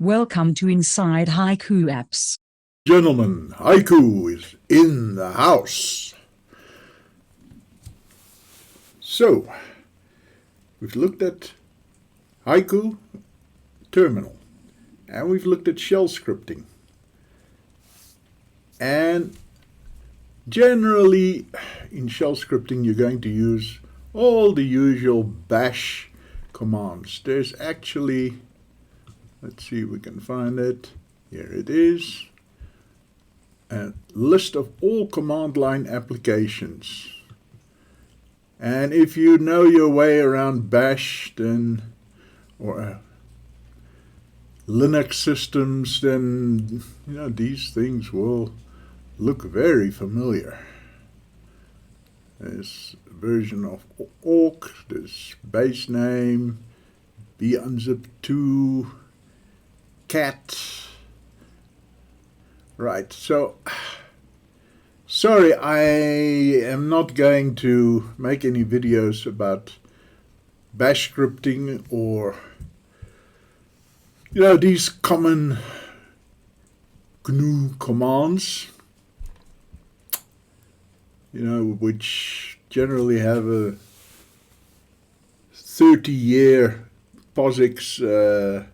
Welcome to Inside Haiku Apps. Gentlemen, Haiku is in the house. So, we've looked at Haiku terminal, and we've looked at shell scripting. And generally, in shell scripting, you're going to use all the usual bash commands. There's actually, let's see if we can find it. Here it is. A list of all command line applications. And if you know your way around bash, then, or Linux systems, then these things will look very familiar. There's a version of awk, there's base name, bunzip2, cat. Right, so sorry, I am not going to make any videos about bash scripting or these common GNU commands, which generally have a 30-year POSIX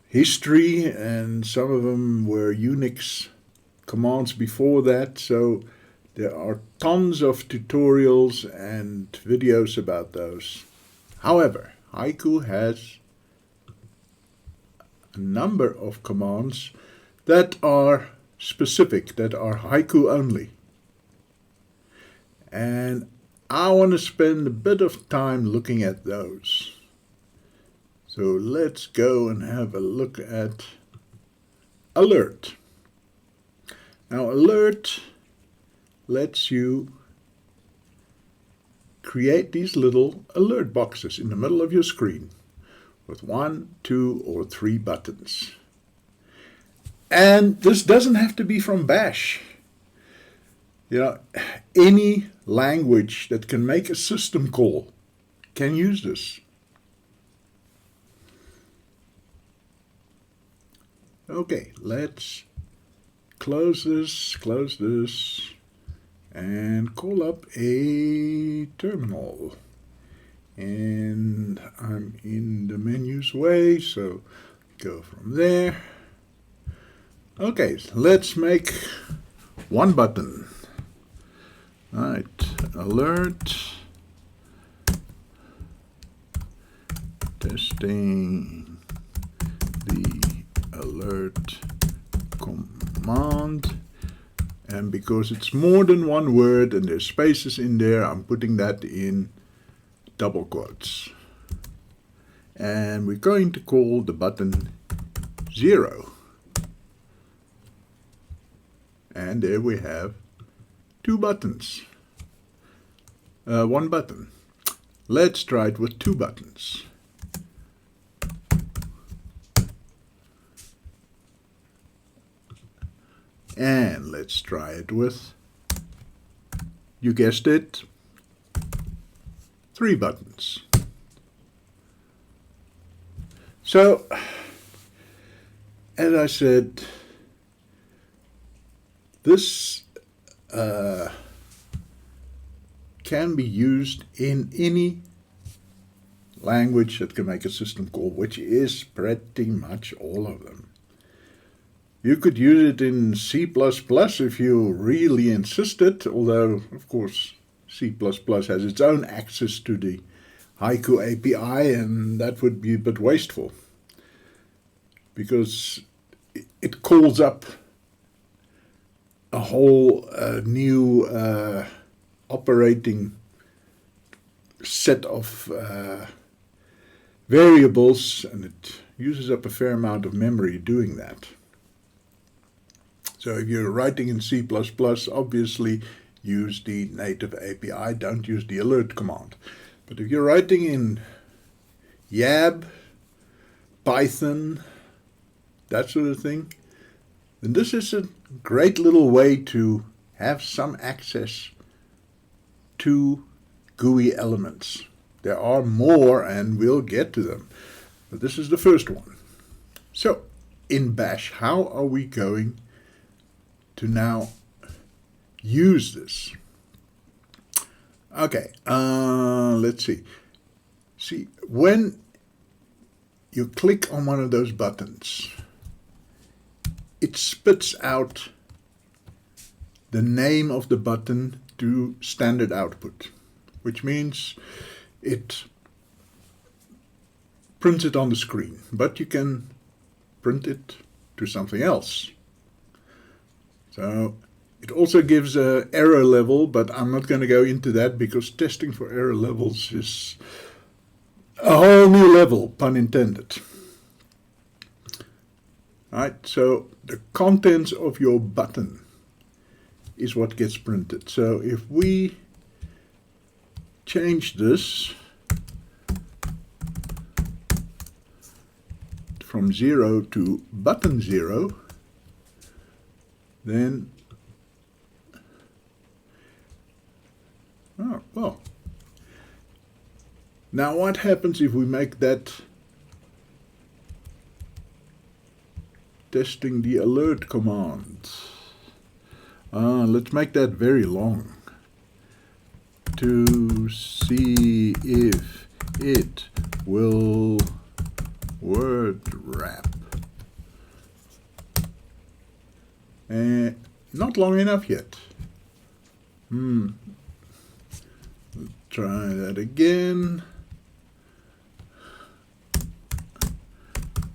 history, and some of them were Unix commands before that, so there are tons of tutorials and videos about those. However, Haiku has a number of commands that are specific, that are Haiku only. And I want to spend a bit of time looking at those. So let's go and have a look at alert. Now alert lets you create these little alert boxes in the middle of your screen with 1, 2, or 3 buttons. And this doesn't have to be from bash. Any language that can make a system call can use this. Okay, let's close this, and call up a terminal. And I'm in the menu's way, so go from there. Okay, let's make one button. Right, alert, testing the alert command, and because it's more than one word and there's spaces in there, I'm putting that in double quotes. And we're going to call the button 0. And there we have 2 buttons. 1 button. Let's try it with 2 buttons. And let's try it with, you guessed it, 3 buttons. So, as I said, this can be used in any language that can make a system call, which is pretty much all of them. You could use it in C++ if you really insisted, although, of course, C++ has its own access to the Haiku API, and that would be a bit wasteful, because it calls up a whole new operating set of variables, and it uses up a fair amount of memory doing that. So if you're writing in C++, obviously use the native API, don't use the alert command. But if you're writing in YAB, Python, that sort of thing, then this is a great little way to have some access to GUI elements. There are more, and we'll get to them. But this is the first one. So in Bash, how are we going to now use this? Okay, let's see. See, when you click on one of those buttons, it spits out the name of the button to standard output, which means it prints it on the screen, but you can print it to something else. So it also gives an error level, but I'm not going to go into that because testing for error levels is a whole new level, pun intended. Alright, so the contents of your button is what gets printed. So if we change this from 0 to button 0, then, oh, well, now what happens if we make that testing the alert command? Let's make that very long. To see if it will word wrap. Not long enough yet. Let's try that again.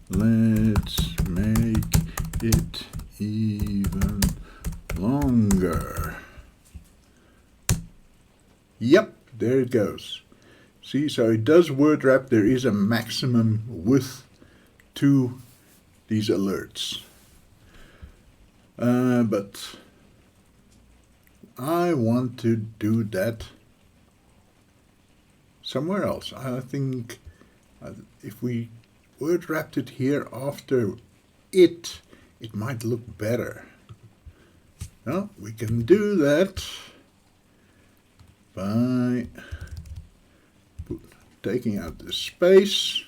Let's make it even longer. Yep, there it goes. See, so it does word wrap. There is a maximum width to these alerts. But I want to do that somewhere else. I think if we word wrapped it here after it might look better. Well, we can do that by taking out the space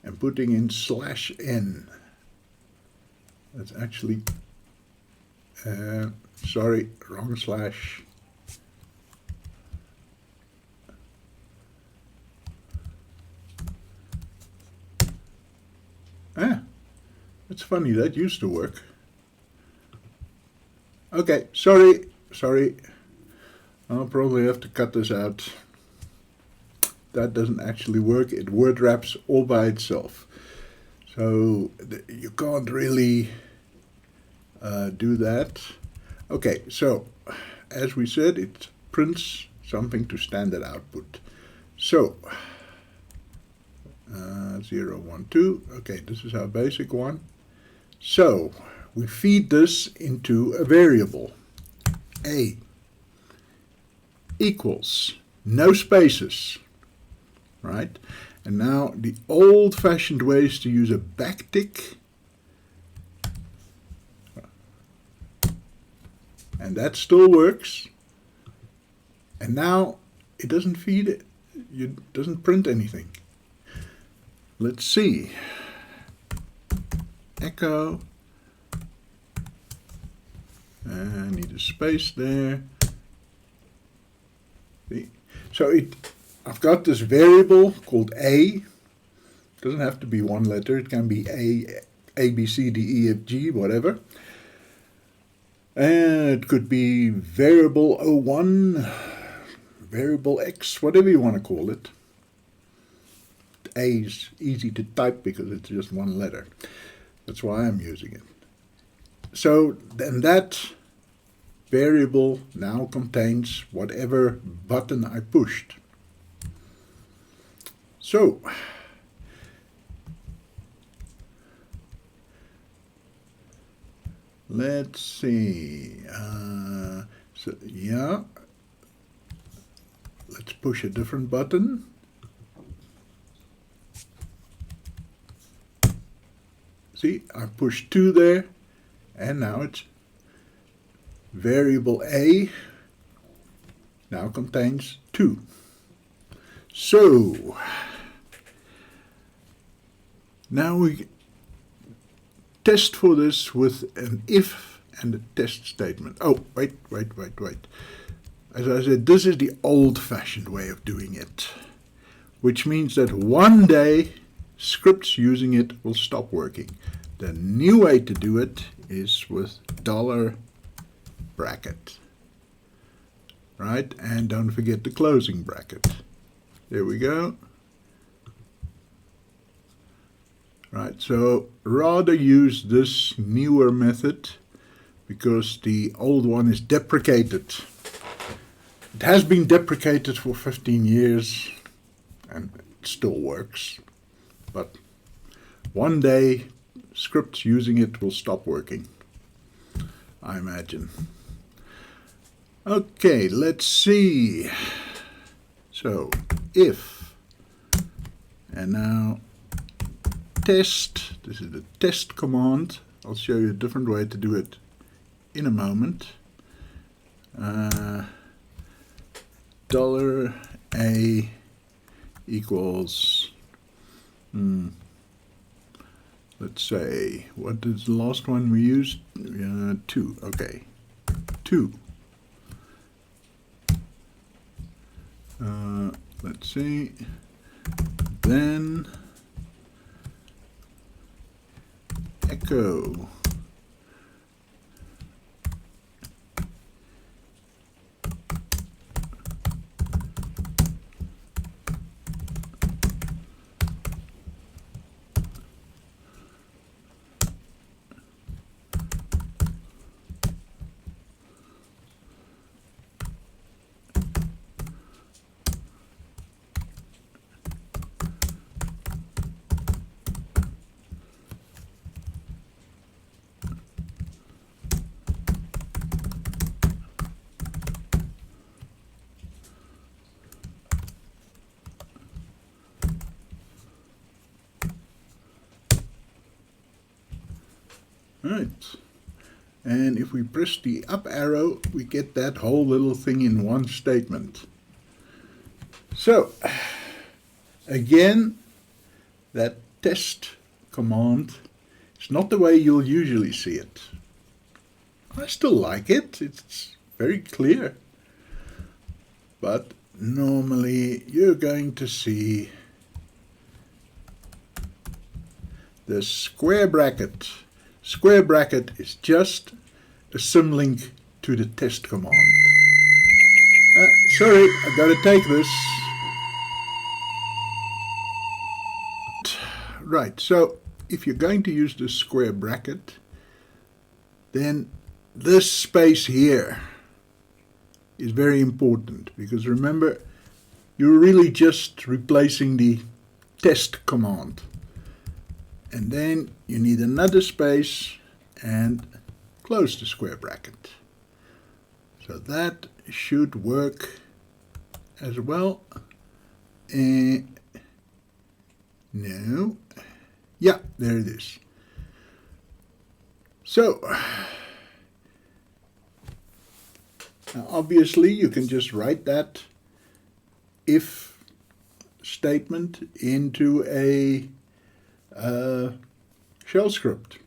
and putting in /n. That's actually, sorry, wrong slash. It's funny, that used to work. Okay, sorry. I'll probably have to cut this out. That doesn't actually work. It word wraps all by itself. So you can't really do that. Okay, so as we said, it prints something to standard output. So 0, 1, 2. Okay, this is our basic one. So we feed this into a variable. A equals, no spaces, right? And now the old-fashioned way is to use a backtick, and that still works. And now it doesn't feed it, it doesn't print anything. Let's see. Echo. I need a space there. See? So I've got this variable called A. It doesn't have to be one letter. It can be A, B, C, D, E, F, G, whatever. And it could be variable 01, variable X, whatever you want to call it. A is easy to type because it's just one letter. That's why I'm using it. So then that variable now contains whatever button I pushed. So let's see. So yeah, let's push a different button. See, I pushed 2 there, and now it's variable A now contains 2. So Now we test for this with an if and a test statement. Oh, wait. As I said, this is the old-fashioned way of doing it, which means that one day scripts using it will stop working. The new way to do it is with dollar bracket, right? And don't forget the closing bracket. There we go. Right, so rather use this newer method because the old one is deprecated. It has been deprecated for 15 years and it still works, but one day scripts using it will stop working, I imagine. Okay, let's see. So, if, and now test, this is the test command. I'll show you a different way to do it in a moment. $A equals, let's say, what is the last one we used? 2, okay, 2. Let's see, then echo. Right, and if we press the up arrow, we get that whole little thing in one statement. So, again, that test command is not the way you'll usually see it. I still like it, it's very clear. But normally you're going to see the square bracket. Square bracket is just a symlink to the test command. Sorry, I gotta take this. Right, so if you're going to use the square bracket, then this space here is very important, because remember, you're really just replacing the test command. And then you need another space and close the square bracket. So that should work as well. No. Yeah, there it is. So, now obviously you can just write that if statement into a shell script.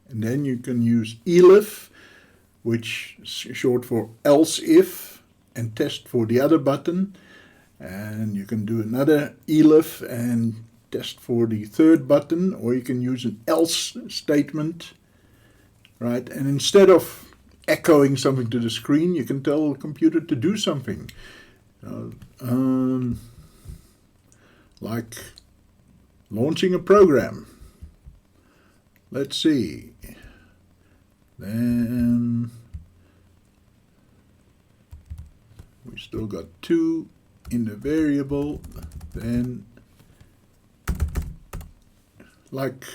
And then you can use elif, which is short for else if, and test for the other button. And you can do another elif and test for the third button, or you can use an else statement, right? And instead of echoing something to the screen, you can tell the computer to do something. Like launching a program. Let's see. Then we still got 2 in the variable. Then like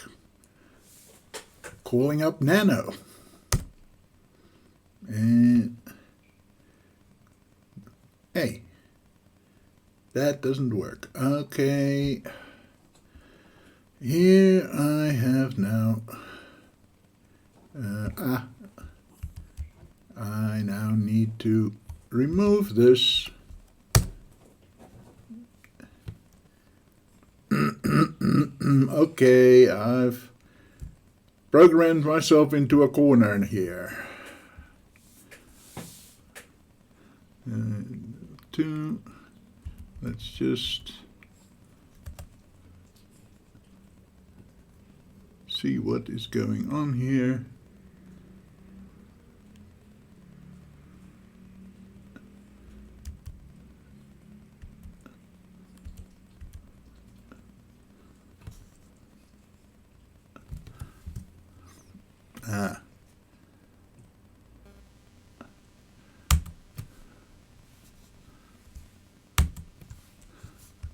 calling up Nano. And hey, that doesn't work. Okay. Here I have now, I now need to remove this. Okay, I've programmed myself into a corner here. 2. Let's just see what is going on here.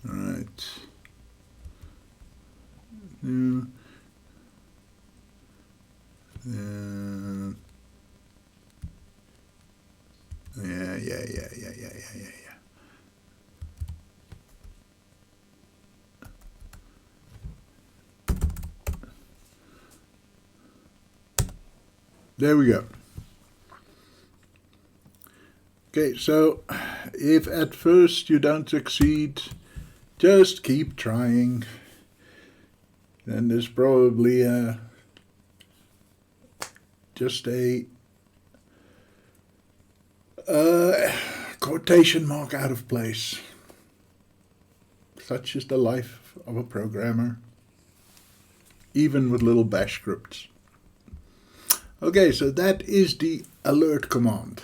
Right. Yeah. There we go. Okay, so if at first you don't succeed, just keep trying. Then there's probably just a quotation mark out of place. Such is the life of a programmer, even with little bash scripts. Okay, so that is the alert command.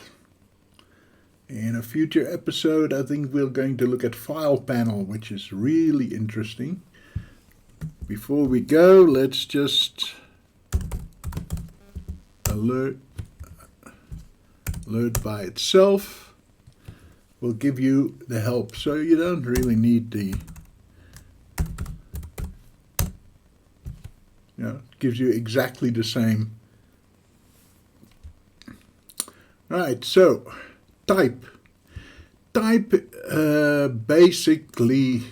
In a future episode, I think we're going to look at file panel, which is really interesting. Before we go, let's just alert by itself will give you the help. So you don't really need the, gives you exactly the same. Right, so type. Type basically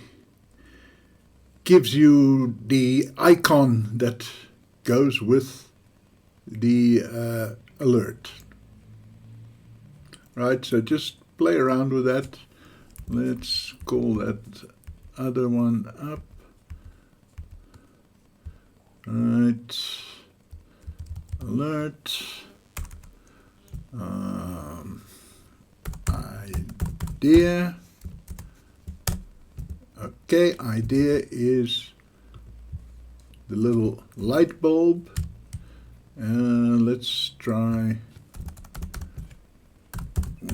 gives you the icon that goes with the alert. Right, so just play around with that. Let's call that other one up. Right, alert. Idea. Okay, idea is the little light bulb. Let's try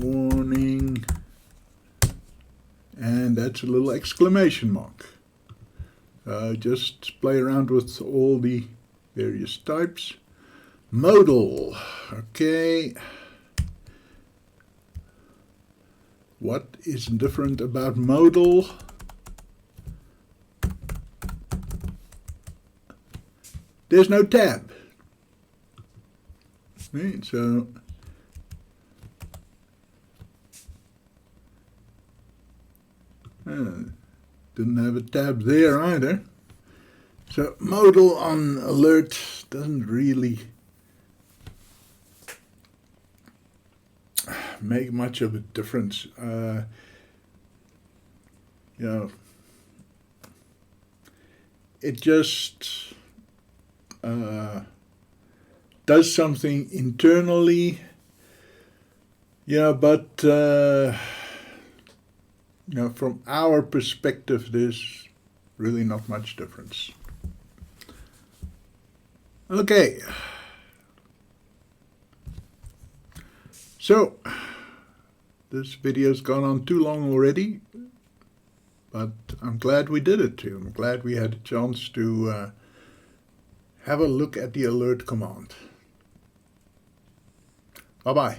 warning. And that's a little exclamation mark. Just play around with all the various types. Modal. Okay. What is different about modal? There's no tab. Right, so didn't have a tab there either. So modal on alert doesn't really make much of a difference. It just does something internally, but from our perspective, there's really not much difference. Okay. So, this video's gone on too long already, but I'm glad we did it too. I'm glad we had a chance to have a look at the alert command. Bye-bye.